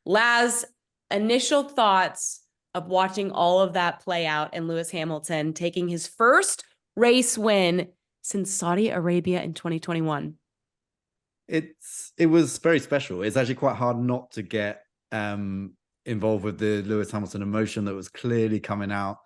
Laz, initial thoughts of watching all of that play out and Lewis Hamilton taking his first race win since Saudi Arabia in 2021. It was very special. It's actually quite hard not to get involved with the Lewis Hamilton emotion that was clearly coming out.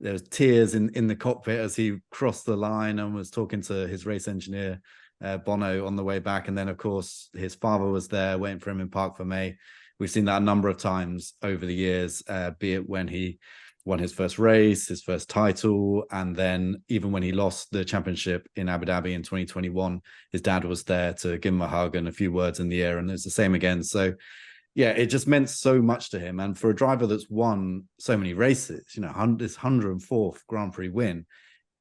There was tears in the cockpit as he crossed the line and was talking to his race engineer, Bono, on the way back. And then, of course, his father was there waiting for him in Parc Fermé. We've seen that a number of times over the years, be it when he won his first race, his first title, and then even when he lost the championship in Abu Dhabi in 2021, his dad was there to give him a hug and a few words in the air, and it's the same again. So yeah, it just meant so much to him. And for a driver that's won so many races, this 104th Grand Prix win,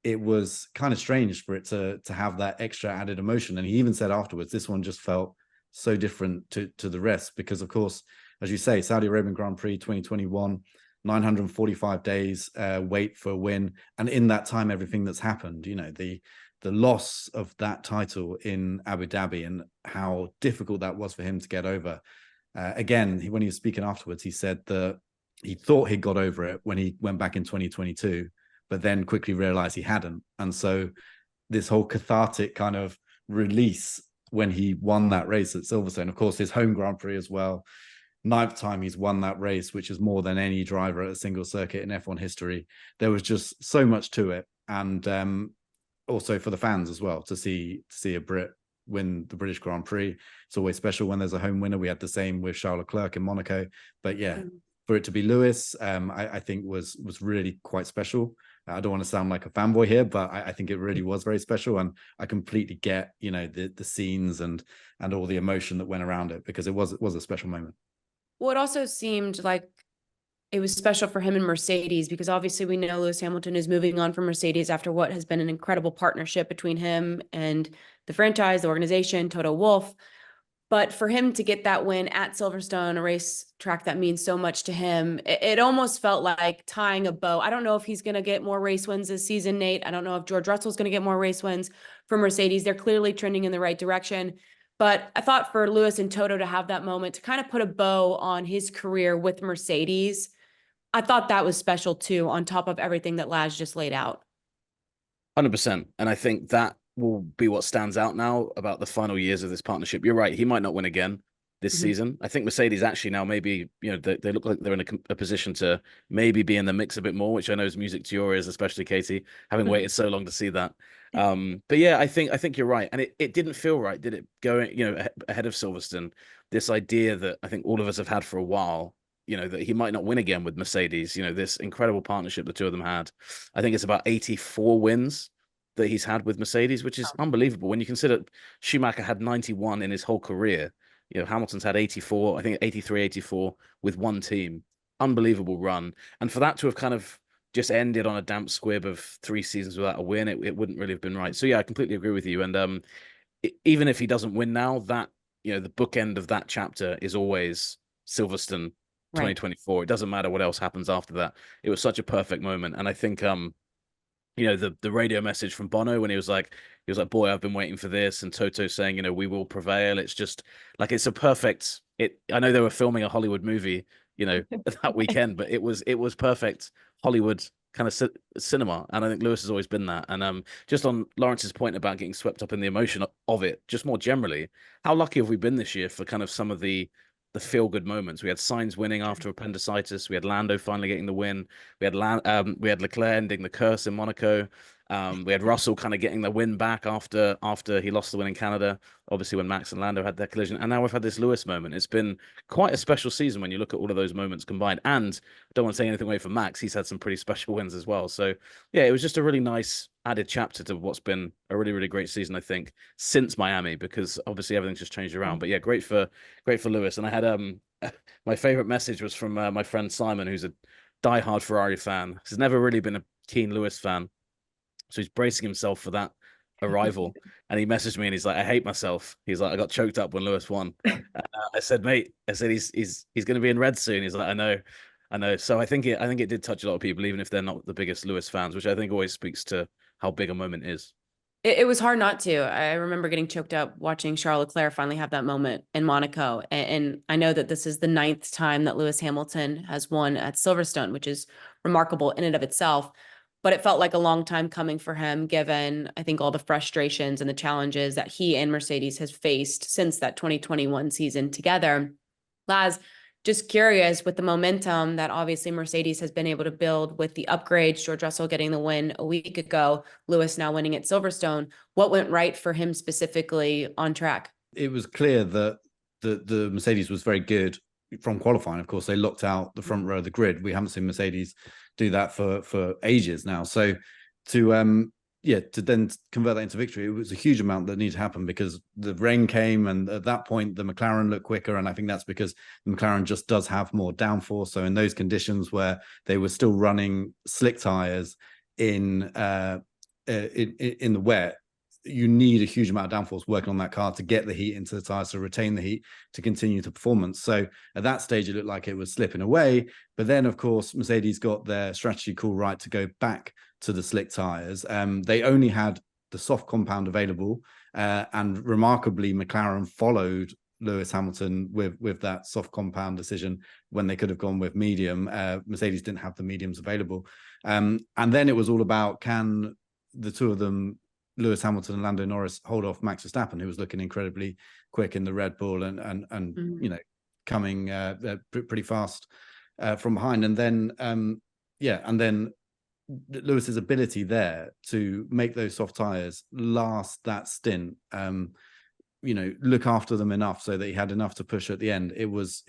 it was kind of strange for it to have that extra added emotion. And he even said afterwards, this one just felt so different to the rest, because of course, as you say, Saudi Arabian Grand Prix 2021, 945 days wait for a win. And in that time, everything that's happened, the loss of that title in Abu Dhabi and how difficult that was for him to get over. Again, when he was speaking afterwards, he said that he thought he got over it when he went back in 2022, but then quickly realized he hadn't. And so this whole cathartic kind of release when he won that race at Silverstone, of course, his home Grand Prix as well, 9th time he's won that race, which is more than any driver at a single circuit in F1 history. There was just so much to it. And also for the fans as well, to see a Brit win the British Grand Prix. It's always special when there's a home winner. We had the same with Charles Leclerc in Monaco. But yeah, for it to be Lewis, I think was really quite special. I don't want to sound like a fanboy here, but I think it really was very special. And I completely get, the scenes and all the emotion that went around it, because it was a special moment. Well, it also seemed like it was special for him and Mercedes, because obviously we know Lewis Hamilton is moving on from Mercedes after what has been an incredible partnership between him and the franchise, the organization, Toto Wolff. But for him to get that win at Silverstone, a race track that means so much to him, it almost felt like tying a bow. I don't know if he's going to get more race wins this season, Nate. I don't know if George Russell's going to get more race wins for Mercedes. They're clearly trending in the right direction. But I thought for Lewis and Toto to have that moment to kind of put a bow on his career with Mercedes, I thought that was special too, on top of everything that Laz just laid out. 100%. And I think that will be what stands out now about the final years of this partnership. You're right. He might not win again this season. I think Mercedes actually now maybe, they look like they're in a position to maybe be in the mix a bit more, which I know is music to your ears, especially Katie, having waited so long to see that. But yeah, I think you're right. And it didn't feel right, did it? Going, ahead of Silverstone, this idea that I think all of us have had for a while, that he might not win again with Mercedes, this incredible partnership the two of them had. I think it's about 84 wins that he's had with Mercedes, which is unbelievable when you consider Schumacher had 91 in his whole career. Hamilton's had 84, I think 83, 84 with one team. Unbelievable run. And for that to have kind of just ended on a damp squib of 3 seasons without a win, it wouldn't really have been right. So yeah, I completely agree with you. And even if he doesn't win now, that, the bookend of that chapter is always Silverstone 2024. Right. It doesn't matter what else happens after that. It was such a perfect moment. And I think, the radio message from Bono when he was like, boy, I've been waiting for this. And Toto saying, we will prevail. It's just like, it's a perfect, I know they were filming a Hollywood movie, that weekend, but it was perfect Hollywood kind of cinema. And I think Lewis has always been that. And just on Lawrence's point about getting swept up in the emotion of it, just more generally, how lucky have we been this year for kind of some of the feel-good moments? We had Sainz winning after appendicitis. We had Lando finally getting the win. We had Leclerc ending the curse in Monaco. We had Russell kind of getting the win back after he lost the win in Canada, obviously when Max and Lando had their collision. And now we've had this Lewis moment. It's been quite a special season when you look at all of those moments combined. And I don't want to take anything away from Max. He's had some pretty special wins as well. So yeah, it was just a really nice added chapter to what's been a really, really great season, I think, since Miami, because obviously everything's just changed around. But yeah, great for Lewis. And I had my favorite message was from my friend Simon, who's a diehard Ferrari fan. He's never really been a keen Lewis fan, so he's bracing himself for that arrival. And he messaged me and he's like, I hate myself. He's like, I got choked up when Lewis won. I said, mate, he's going to be in red soon. He's like, I know. So I think it did touch a lot of people, even if they're not the biggest Lewis fans, which I think always speaks to how big a moment is. It was hard not to. I remember getting choked up watching Charles Leclerc finally have that moment in Monaco. And I know that this is the 9th time that Lewis Hamilton has won at Silverstone, which is remarkable in and of itself. But it felt like a long time coming for him, given, I think, all the frustrations and the challenges that he and Mercedes has faced since that 2021 season together. Laz, just curious, with the momentum that obviously Mercedes has been able to build with the upgrades, George Russell getting the win a week ago, Lewis now winning at Silverstone, what went right for him specifically on track? It was clear that the Mercedes was very good from qualifying. Of course, they locked out the front row of the grid. We haven't seen Mercedes do that for ages now. So to then convert that into victory, it was a huge amount that needed to happen because the rain came, and at that point the McLaren looked quicker, and I think that's because the McLaren just does have more downforce. So in those conditions where they were still running slick tires in the wet, you need a huge amount of downforce working on that car to get the heat into the tires, to retain the heat, to continue the performance. So at that stage, it looked like it was slipping away. But then, of course, Mercedes got their strategy call right to go back to the slick tires. They only had the soft compound available. And remarkably, McLaren followed Lewis Hamilton with that soft compound decision when they could have gone with medium. Mercedes didn't have the mediums available. And then it was all about, can the two of them, Lewis Hamilton and Lando Norris, hold off Max Verstappen, who was looking incredibly quick in the Red Bull and coming pretty fast from behind. And then Lewis's ability there to make those soft tires last that stint, look after them enough so that he had enough to push at the end. It was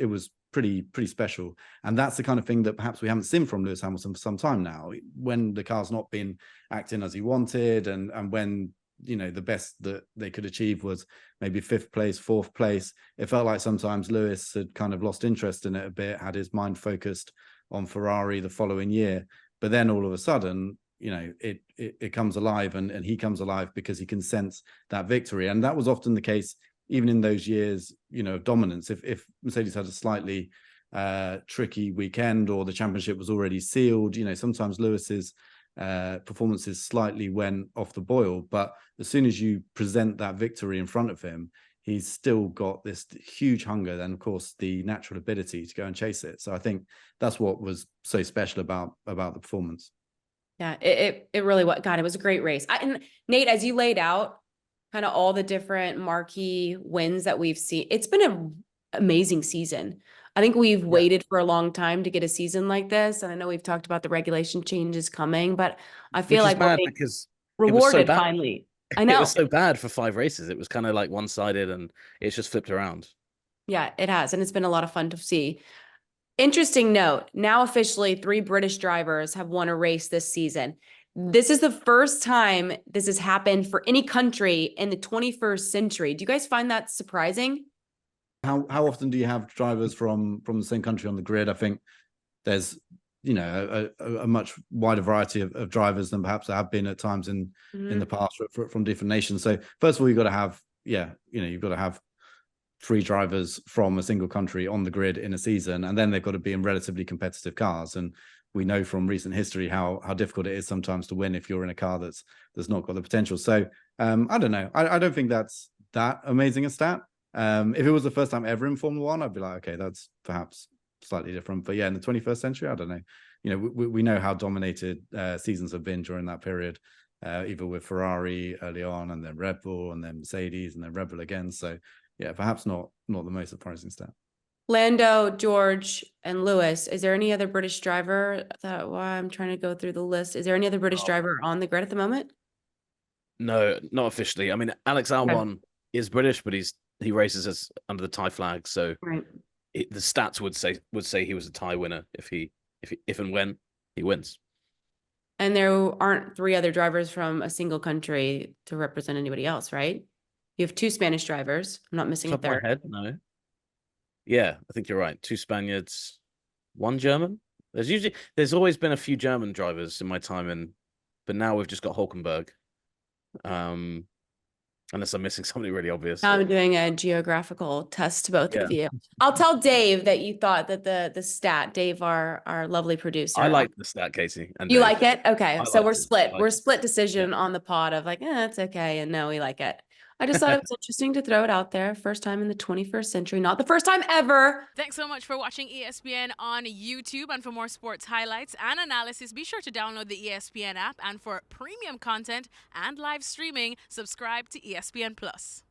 pretty special. And that's the kind of thing that perhaps we haven't seen from Lewis Hamilton for some time now, when the car's not been acting as he wanted, and when the best that they could achieve was maybe 5th place, 4th place. It felt like sometimes Lewis had kind of lost interest in it a bit, had his mind focused on Ferrari the following year. But then all of a sudden, it comes alive, and he comes alive because he can sense that victory. And that was often the case even in those years, of dominance. If Mercedes had a slightly tricky weekend, or the championship was already sealed, sometimes Lewis's performances slightly went off the boil. But as soon as you present that victory in front of him, he's still got this huge hunger, and of course the natural ability to go and chase it. So I think that's what was so special about the performance. Yeah, it really was. God, it was a great race. And Nate, as you laid out kind of all the different marquee wins that we've seen, it's been an amazing season. I think we've waited for a long time to get a season like this. And I know we've talked about the regulation changes coming, but I feel like we're being because rewarded finally. I know. It was so bad for 5 races. It was kind of like one-sided, and it's just flipped around. Yeah, it has. And it's been a lot of fun to see. Interesting note. Now officially 3 British drivers have won a race this season. This is the first time this has happened for any country in the 21st century. Do you guys find that surprising? How often do you have drivers from the same country on the grid? I think there's a much wider variety of drivers than perhaps there have been at times in the past from different nations. So first of all, you've got to have you've got to have 3 drivers from a single country on the grid in a season, and then they've got to be in relatively competitive cars. And we know from recent history how difficult it is sometimes to win if you're in a car that's not got the potential. So I don't know. I don't think that's that amazing a stat. If it was the first time ever in Formula One, I'd be like, okay, that's perhaps slightly different. But yeah, in the 21st century, I don't know. We know how dominated seasons have been during that period, either with Ferrari early on, and then Red Bull, and then Mercedes, and then Red Bull again. So yeah, perhaps not the most surprising stat. Lando, George, and Lewis. Is there any other British driver that I'm trying to go through the list? Is there any other British driver on the grid at the moment? No, not officially. I mean, Alex Albon is British, but he races as under the Thai flag. So the stats would say he was a Thai winner if and when he wins. And there aren't 3 other drivers from a single country to represent anybody else, right? You have 2 Spanish drivers. I'm not missing a third. My head, no. Yeah, I think you're right. 2 Spaniards, 1 German. There's always been a few German drivers in my time, but now we've just got Hulkenberg. Unless I'm missing something really obvious. Now I'm doing a geographical test to both Yeah. of you. I'll tell Dave that you thought that the stat, Dave, our lovely producer. I like the stat, Casey. And You Dave. like it? Okay. I So like we're it. split. I like We're it. split decision on the pod of like, it's okay. And no, we like it. I just thought it was interesting to throw it out there. First time in the 21st century, not the first time ever. Thanks so much for watching ESPN on YouTube. And for more sports highlights and analysis, be sure to download the ESPN app. And for premium content and live streaming, subscribe to ESPN Plus.